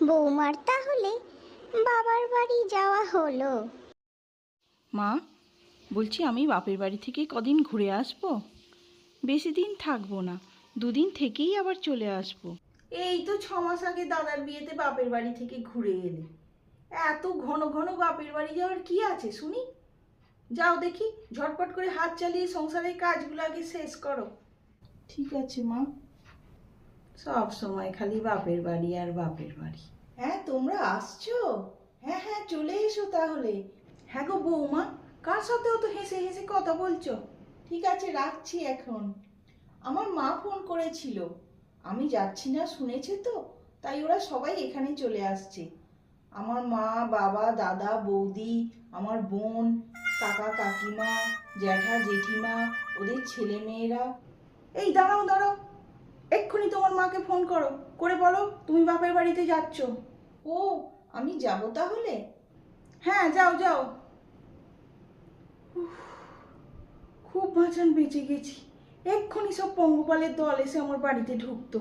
বৌমার তাহলে বাবার বাড়ি যাওয়া হলো। মা, বলছি আমি বাপের বাড়ি থেকে কদিন ঘুরে আসবো। বেশি দিন থাকবো না, দুদিন থেকেই আবার চলে আসবো। এই তো 6 মাস আগে দাদার বিয়েতে বাপের বাড়ি থেকে ঘুরে এলে। এত ঘন ঘন বাপের বাড়ি যাওয়ার কি আছে শুনি? যাও দেখি, ঝটপট করে হাত চালিয়ে সংসারের কাজগুলো আগে শেষ করো। ঠিক আছে মা। সব সময় খালি বাপের বাড়ি আর বাপের বাড়ি। হ্যাঁ, তোমরা আসছো? হ্যাঁ হ্যাঁ, চলে এসো তাহলে। হ্যাঁ গো বৌমা, কার সাথেও তো হেসে হেসে কথা বলছো? ঠিক আছে, রাখছি এখন। আমার মা ফোন করেছিল, আমি যাচ্ছি না শুনেছে তো, তাই ওরা সবাই এখানে চলে আসছে। আমার মা, বাবা, দাদা, বৌদি, আমার বোন, কাকা কাকিমা, জ্যাঠা জেঠিমা, ওদের ছেলে মেয়েরা। এই দাঁড়াও দাঁড়াও, এক্ষুনি তোমার মাকে ফোন করো, করে বলো তুমি বাপের বাড়িতে যাচ্ছ। ও, আমি যাব তাহলে? হ্যাঁ, যাও যাও। উফ, খুব বাঁচান বেঁচে গেছি। এক্ষুনি সব পঙ্গপালের দল এসে আমার বাড়িতে ঢুকতো।